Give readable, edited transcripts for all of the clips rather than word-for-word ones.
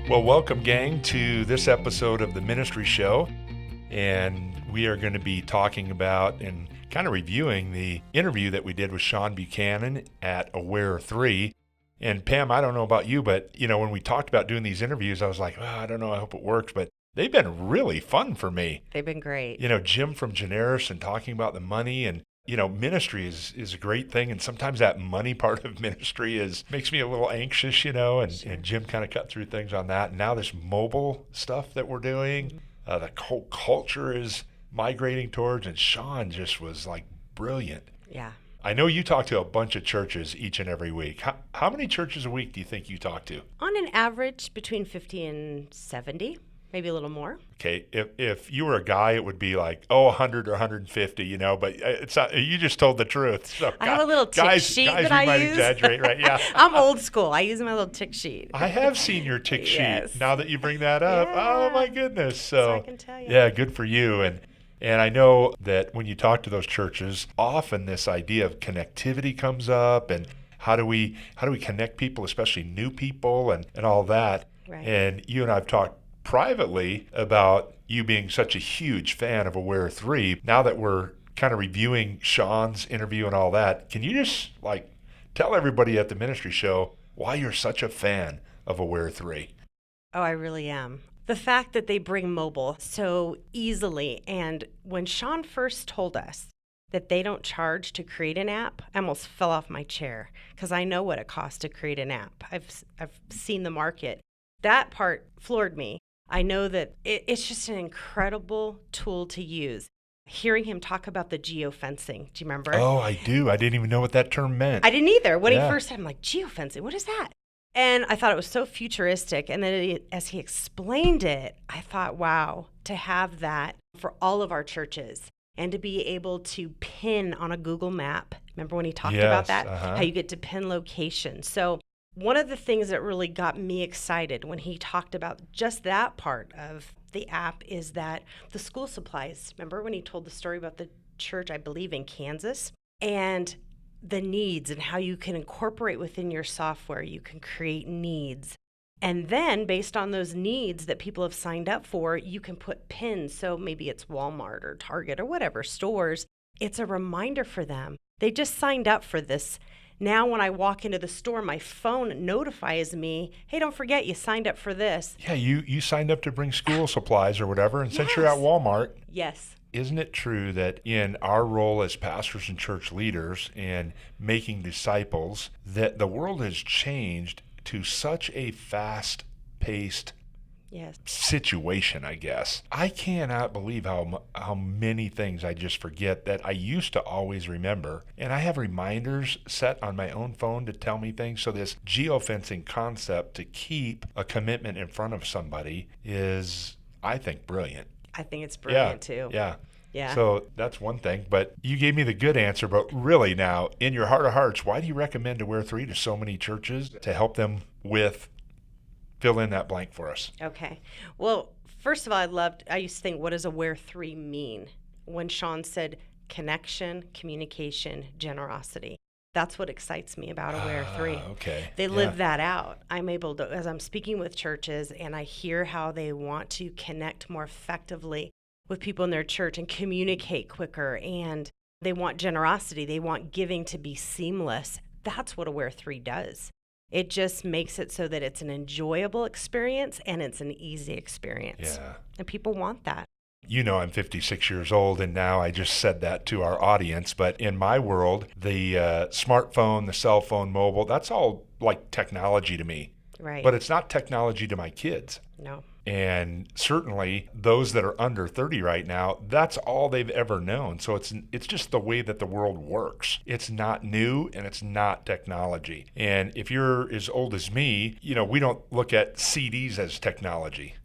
Well, welcome, gang, to this episode of the Ministry Show. And we are going to be talking about and kind of reviewing the interview that we did with Sean Buchanan at Aware 3. And Pam, I don't know about you, but, when we talked about doing these interviews, I was like, I don't know, I hope it works. But they've been really fun for me. They've been great. Jim from Generis and talking about the money and ministry is a great thing, and sometimes that money part of ministry makes me a little anxious, and Jim kind of cut through things on that. And now this mobile stuff that we're doing, the whole culture is migrating towards, and Sean just was like brilliant. Yeah. I know you talk to a bunch of churches each and every week. How many churches a week do you think you talk to? On an average, between 50 and 70. Maybe a little more. Okay, if you were a guy, it would be like, 100 or 150, but it's not, you just told the truth. So I have a little tick sheet that I use. Guys, we might exaggerate, right? Yeah. I'm old school. I use my little tick sheet. I have seen your tick Yes. sheet now that you bring that up. Yeah. Oh, my goodness. So I can tell you. Yeah, good for you. And I know that when you talk to those churches, often this idea of connectivity comes up, and how do we connect people, especially new people and all that. Right. And you and I have talked privately about you being such a huge fan of Aware 3. Now that we're kind of reviewing Sean's interview and all that, can you just tell everybody at the Ministry Show why you're such a fan of Aware 3? Oh, I really am. The fact that they bring mobile so easily, and when Sean first told us that they don't charge to create an app, I almost fell off my chair because I know what it costs to create an app. I've seen the market. That part floored me. I know that it's just an incredible tool to use. Hearing him talk about the geofencing, do you remember? Oh, I do. I didn't even know what that term meant. I didn't either. When he first said, I'm like, geofencing, what is that? And I thought it was so futuristic. And then as he explained it, I thought, wow, to have that for all of our churches and to be able to pin on a Google map. Remember when he talked about that? Uh-huh. How you get to pin locations. So one of the things that really got me excited when he talked about just that part of the app is that the school supplies. Remember when he told the story about the church, I believe in Kansas, and the needs and how you can incorporate within your software, you can create needs. And then based on those needs that people have signed up for, you can put pins. So maybe it's Walmart or Target or whatever stores. It's a reminder for them. They just signed up for this. Now when I walk into the store, my phone notifies me, hey, don't forget you signed up for this. Yeah, you signed up to bring school supplies or whatever, and since Yes. you're at Walmart. Yes. Isn't it true that in our role as pastors and church leaders and making disciples, that the world has changed to such a fast-paced Yes. situation, I guess. I cannot believe how many things I just forget that I used to always remember. And I have reminders set on my own phone to tell me things. So this geofencing concept to keep a commitment in front of somebody is, I think, brilliant. I think it's brilliant too. Yeah. Yeah. So that's one thing. But you gave me the good answer. But really now, in your heart of hearts, why do you recommend Aware 3 to so many churches to help them with, fill in that blank for us? Okay. Well, first of all, I used to think, what does Aware 3 mean? When Sean said connection, communication, generosity. That's what excites me about Aware 3. Okay. They live that out. I'm able to, as I'm speaking with churches and I hear how they want to connect more effectively with people in their church and communicate quicker, and they want generosity. They want giving to be seamless. That's what Aware 3 does. It just makes it so that it's an enjoyable experience and it's an easy experience. Yeah. And people want that. I'm 56 years old, and now I just said that to our audience. But in my world, the smartphone, the cell phone, mobile, that's all like technology to me. Right. But it's not technology to my kids. No. And certainly those that are under 30 right now, that's all they've ever known. So it's just the way that the world works. It's not new and it's not technology. And if you're as old as me, we don't look at CDs as technology.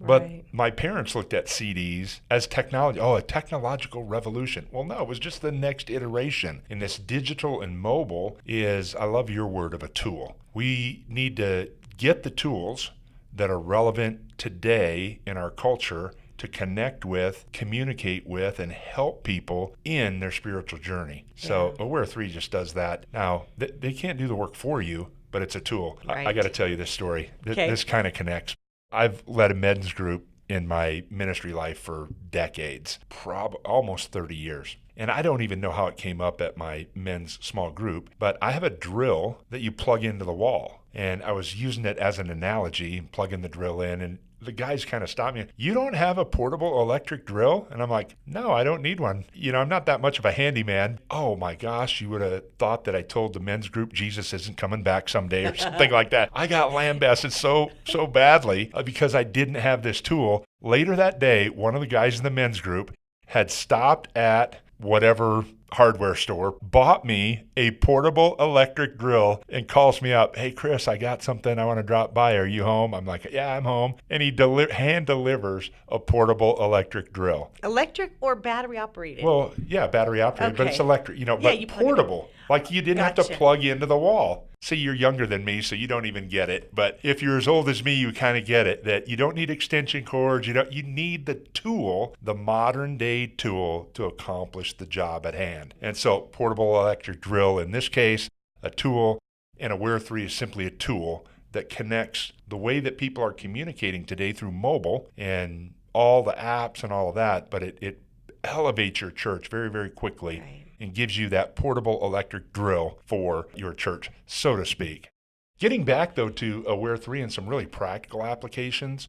But Right. my parents looked at CDs as technology. Oh, a technological revolution. Well, no, it was just the next iteration. And this digital and mobile is, I love your word of a tool. We need to get the tools that are relevant today in our culture to connect with, communicate with, and help people in their spiritual journey. So Aware 3 just does that. Now, they can't do the work for you, but it's a tool. Right. I got to tell you this story. Okay. This kind of connects. I've led a men's group in my ministry life for decades, almost 30 years. And I don't even know how it came up at my men's small group, but I have a drill that you plug into the wall. And I was using it as an analogy, plugging the drill in, and the guys kind of stopped me. You don't have a portable electric drill? And I'm like, no, I don't need one. I'm not that much of a handyman. Oh my gosh, you would have thought that I told the men's group Jesus isn't coming back someday or something like that. I got lambasted so badly because I didn't have this tool. Later that day, one of the guys in the men's group had stopped at whatever hardware store, bought me a portable electric drill, and calls me up. Hey, Chris, I got something I want to drop by. Are you home? I'm like, yeah, I'm home. And he hand delivers a portable electric drill. Electric or battery operated? Well, yeah, battery operated, but it's electric, but you portable. Like you didn't have to plug into the wall. See, you're younger than me, so you don't even get it. But if you're as old as me, you kind of get it, that you don't need extension cords. You need the tool, the modern day tool, to accomplish the job at hand. And so portable electric drill, in this case, a tool, and Aware 3 is simply a tool that connects the way that people are communicating today through mobile and all the apps and all of that, but it elevates your church very, very quickly. Right. And gives you that portable electric drill for your church, so to speak. Getting back, though, to Aware 3 and some really practical applications,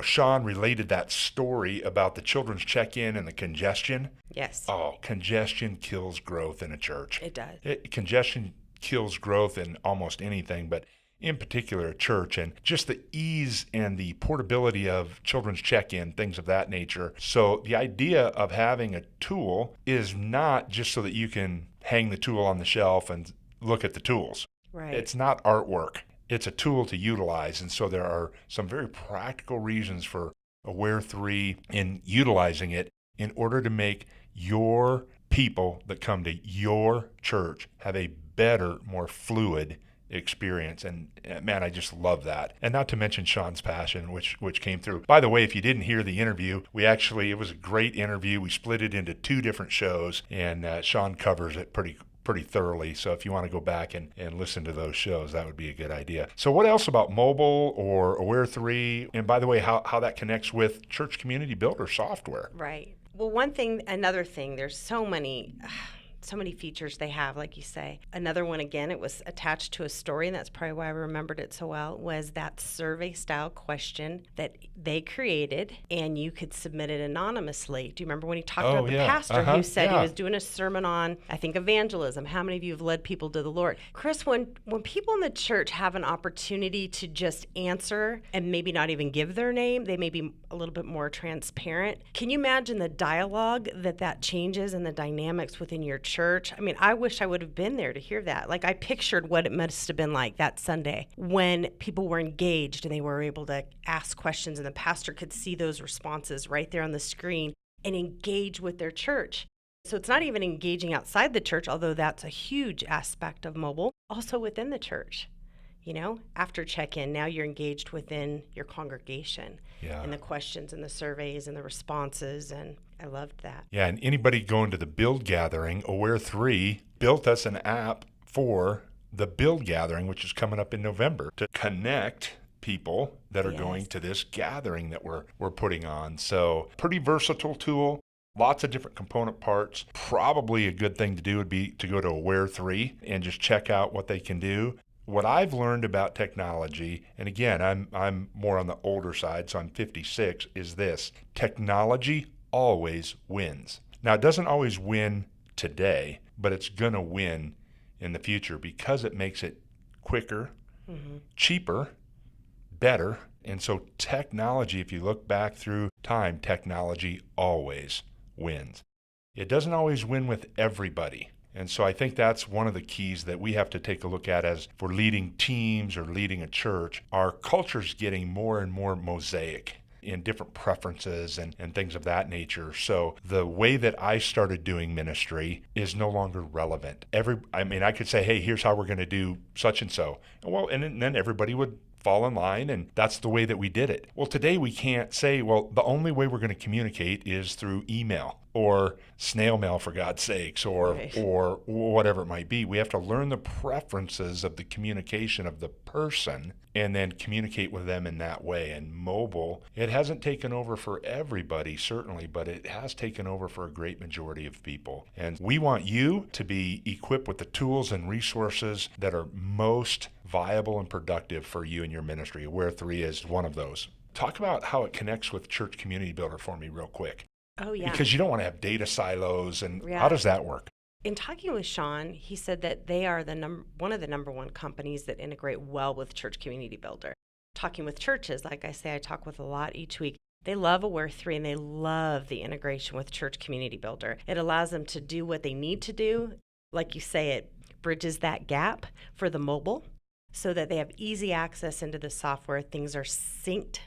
Sean related that story about the children's check-in and the congestion. Yes. Oh, congestion kills growth in a church. It does. Congestion kills growth in almost anything, but in particular a church, and just the ease and the portability of children's check-in, things of that nature. So the idea of having a tool is not just so that you can hang the tool on the shelf and look at the tools. Right. It's not artwork. It's a tool to utilize. And so there are some very practical reasons for Aware 3 in utilizing it in order to make your people that come to your church have a better, more fluid experience. And man, I just love that. And not to mention Sean's passion, which came through. By the way, if you didn't hear the interview, it was a great interview. We split it into 2 different shows, and Sean covers it pretty thoroughly. So if you want to go back and listen to those shows, that would be a good idea. So what else about mobile or Aware 3? And by the way, how that connects with Church Community Builder software? Right. Well, another thing, there's so many features they have, like you say. Another one, again, it was attached to a story, and that's probably why I remembered it so well, was that survey-style question that they created, and you could submit it anonymously. Do you remember when he talked about the pastor who said he was doing a sermon on, I think, evangelism? How many of you have led people to the Lord? Chris, when people in the church have an opportunity to just answer and maybe not even give their name, they may be a little bit more transparent. Can you imagine the dialogue that changes and the dynamics within your church? I mean, I wish I would have been there to hear that. Like, I pictured what it must have been like that Sunday when people were engaged and they were able to ask questions and the pastor could see those responses right there on the screen and engage with their church. So it's not even engaging outside the church, although that's a huge aspect of mobile, also within the church. After check-in, now you're engaged within your congregation and the questions and the surveys and the responses, and I loved that. Yeah, and anybody going to the Build Gathering, Aware 3 built us an app for the Build Gathering, which is coming up in November, to connect people that are going to this gathering that we're putting on. So pretty versatile tool. Lots of different component parts. Probably a good thing to do would be to go to Aware 3 and just check out what they can do. What I've learned about technology, and again, I'm more on the older side, so I'm 56, is this: technology always wins. Now, it doesn't always win today, but it's going to win in the future because it makes it quicker, cheaper, better. And so technology, if you look back through time, technology always wins. It doesn't always win with everybody. And so I think that's one of the keys that we have to take a look at as for leading teams or leading a church. Our culture's getting more and more mosaic in different preferences and things of that nature. So the way that I started doing ministry is no longer relevant. I could say, hey, here's how we're going to do such and so. Well, and then everybody would fall in line, and that's the way that we did it. Well, today we can't say, well, the only way we're going to communicate is through email or snail mail, for God's sakes, or Right. or whatever it might be. We have to learn the preferences of the communication of the person and then communicate with them in that way. And mobile, it hasn't taken over for everybody, certainly, but it has taken over for a great majority of people. And we want you to be equipped with the tools and resources that are most viable and productive for you and your ministry. Aware 3 is one of those. Talk about how it connects with Church Community Builder for me real quick. Oh, yeah. Because you don't want to have data silos, and Yeah. how does that work? In talking with Sean, he said that they are one of the number one companies that integrate well with Church Community Builder. Talking with churches, like I say, I talk with a lot each week. They love Aware 3 and they love the integration with Church Community Builder. It allows them to do what they need to do. Like you say, it bridges that gap for the mobile so that they have easy access into the software. Things are synced,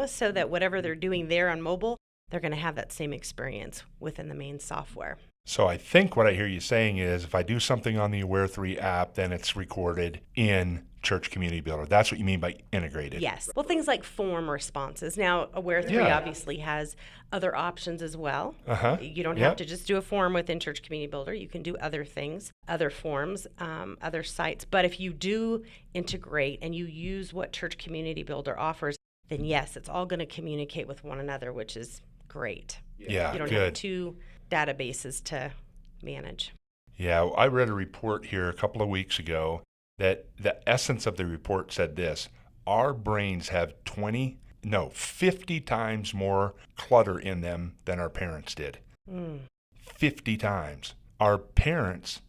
so that whatever they're doing there on mobile, they're going to have that same experience within the main software. So I think what I hear you saying is if I do something on the Aware 3 app, then it's recorded in Church Community Builder. That's what you mean by integrated. Yes. Well, things like form responses. Now, Aware 3 Yeah. obviously has other options as well. Uh-huh. You don't Yep. have to just do a form within Church Community Builder. You can do other things, other forms, other sites. But if you do integrate and you use what Church Community Builder offers, then yes, it's all going to communicate with one another, which is great. Yeah, You don't good. have two databases to manage. Yeah, I read a report here a couple of weeks ago that the essence of the report said this: our brains have 50 times more clutter in them than our parents did. 50 times. Our parents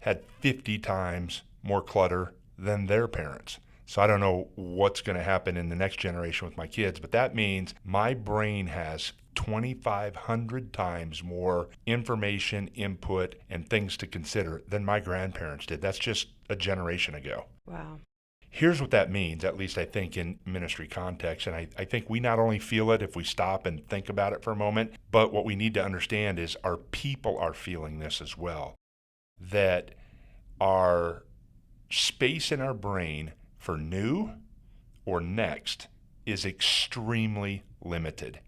had 50 times more clutter than their parents. So I don't know what's going to happen in the next generation with my kids, but that means my brain has 2,500 times more information, input, and things to consider than my grandparents did. That's just a generation ago. Wow. Here's what that means, at least I think in ministry context, and I think we not only feel it if we stop and think about it for a moment, but what we need to understand is our people are feeling this as well, that our space in our brain for new or next is extremely limited.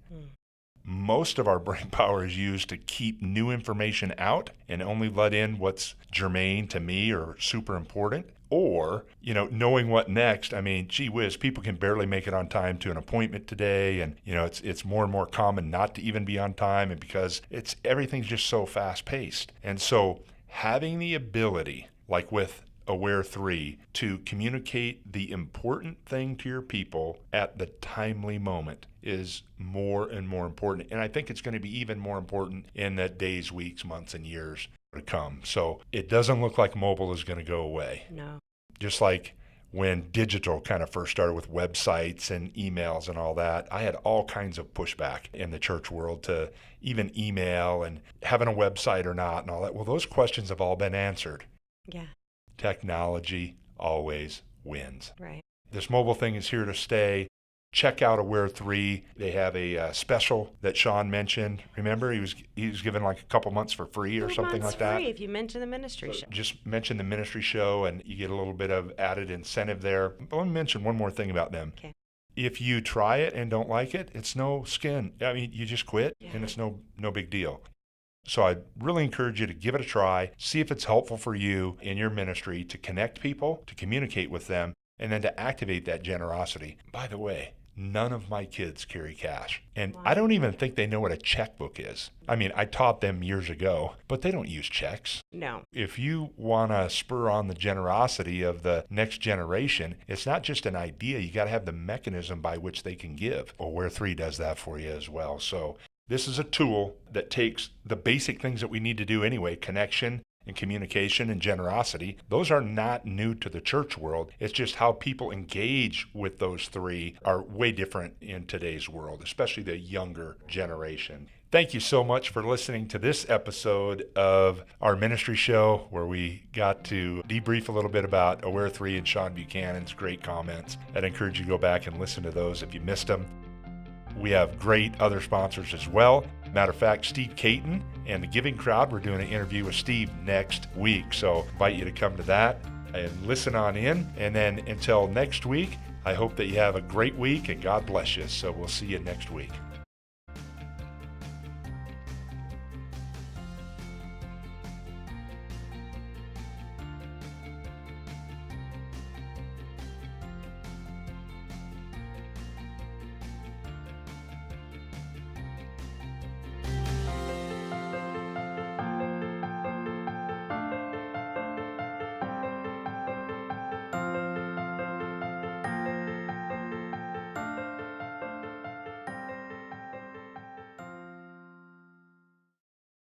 Most of our brain power is used to keep new information out and only let in what's germane to me or super important. Or, knowing what next. I mean, gee whiz, people can barely make it on time to an appointment today. And, it's more and more common not to even be on time, and because everything's just so fast paced. And so having the ability, like with Aware 3, to communicate the important thing to your people at the timely moment is more and more important. And I think it's going to be even more important in the days, weeks, months, and years to come. So it doesn't look like mobile is going to go away. No. Just like when digital kind of first started with websites and emails and all that, I had all kinds of pushback in the church world to even email and having a website or not and all that. Well, those questions have all been answered. Yeah. Technology always wins. Right. This mobile thing is here to stay. Check out Aware 3. They have a special that Sean mentioned. Remember, he was given like a couple months for free or something like that. Free if you mention the ministry show. Just mention the ministry show and you get a little bit of added incentive there. But let me mention one more thing about them. Okay. If you try it and don't like it, it's no skin. I mean, you just quit Yeah. and it's no big deal. So I really encourage you to give it a try, see if it's helpful for you in your ministry to connect people, to communicate with them, and then to activate that generosity. By the way, none of my kids carry cash. And I don't even think they know what a checkbook is. I mean, I taught them years ago, but they don't use checks. No. If you want to spur on the generosity of the next generation, it's not just an idea. You got to have the mechanism by which they can give. Aware 3 does that for you as well. So this is a tool that takes the basic things that we need to do anyway, connection and communication and generosity. Those are not new to the church world. It's just how people engage with those three are way different in today's world, especially the younger generation. Thank you so much for listening to this episode of our ministry show where we got to debrief a little bit about Aware 3 and Sean Buchanan's great comments. I'd encourage you to go back and listen to those if you missed them. We have great other sponsors as well. Matter of fact, Steve Caton and the Giving Crowd, we're doing an interview with Steve next week. So I invite you to come to that and listen on in. And then until next week, I hope that you have a great week and God bless you. So we'll see you next week.